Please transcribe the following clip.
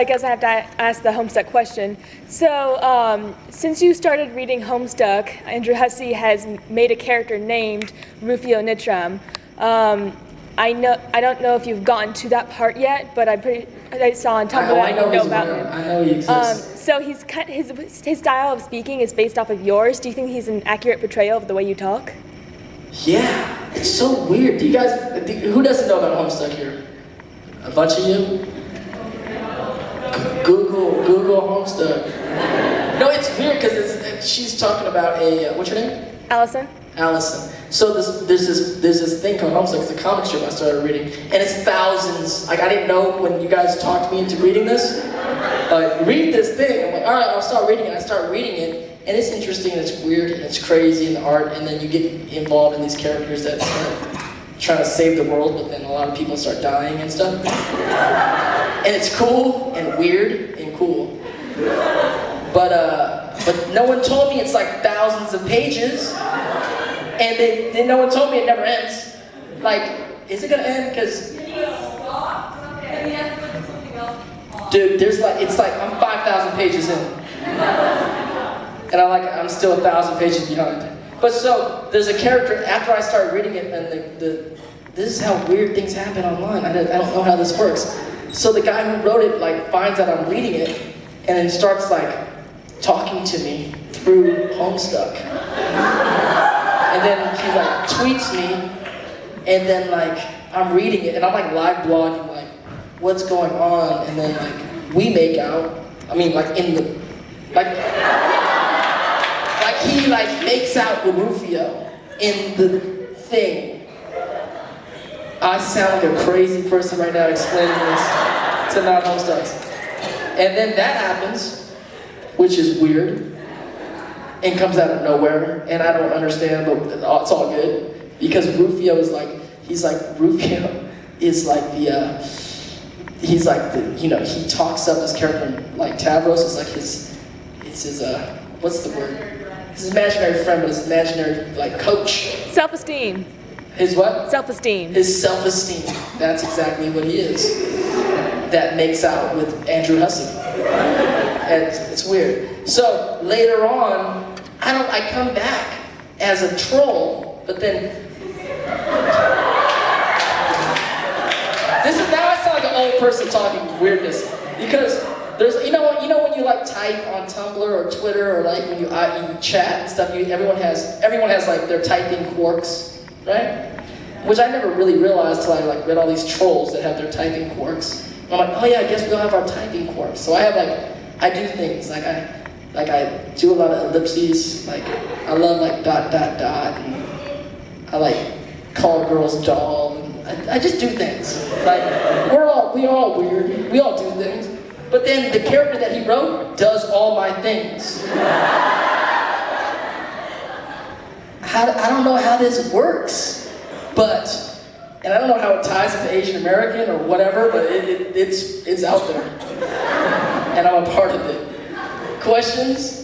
I guess I have to ask the Homestuck question. So, since you started reading Homestuck, Andrew Hussey has made a character named Rufio Nitram. I don't know if you've gotten to that part yet, but I saw on Tumblr that you know about him. I know he exists. So his style of speaking is based off of yours. Do you think he's an accurate portrayal of the way you talk? Yeah, it's so weird. Do you guys? Who doesn't know about Homestuck here? A bunch of you. Google Homestuck. No, it's weird because she's talking about a what's your name? Allison. Allison. So there's this thing called Homestuck. It's a comic strip I started reading, and it's thousands. Like I didn't know when you guys talked me into reading this. Read this thing. I'm like, all right, I'll start reading it. I start reading it, and it's interesting, and it's weird, and it's crazy, and the art, and then you get involved in these characters that are trying to save the world, but then a lot of people start dying and stuff. And it's cool and weird and cool. But no one told me it's like thousands of pages, and no one told me it never ends. Like, is it gonna end? Because dude, it's like I'm 5,000 pages in, and I'm still 1,000 pages behind. But so there's a character after I start reading it, and this is how weird things happen online. I don't know how this works. So the guy who wrote it finds out I'm reading it, and then starts talking to me through Homestuck. And then he tweets me, and then I'm reading it, and I'm live blogging what's going on, and then we make out. I mean in the he makes out with Rufio in the thing. I sound like a crazy person right now explaining this to non-Homestucks. And then that happens, which is weird, and comes out of nowhere, and I don't understand, but it's all good. Because Rufio is Rufio is he talks up his character Tavros is it's his what's the word? His imaginary friend, but his imaginary coach. Self-esteem. His what? Self-esteem. His self-esteem. That's exactly what he is. That makes out with Andrew Hussey. And it's weird. So later on, I come back as a troll, but then this is now I sound like an old person talking weirdness, because there's when you type on Tumblr or Twitter or when you chat and stuff, everyone has their typing quirks, right? Which I never really realized till I read all these trolls that have their typing quirks. And I'm like, oh yeah, I guess we all have our typing quirks. So I have I do things I do a lot of ellipses. I love dot dot dot, and I call girls doll. And I just do things. We're all weird. We all do things. But then the character that he wrote does all my things. I don't know how this works, and I don't know how it ties into Asian American or whatever, but it's out there, and I'm a part of it. Questions?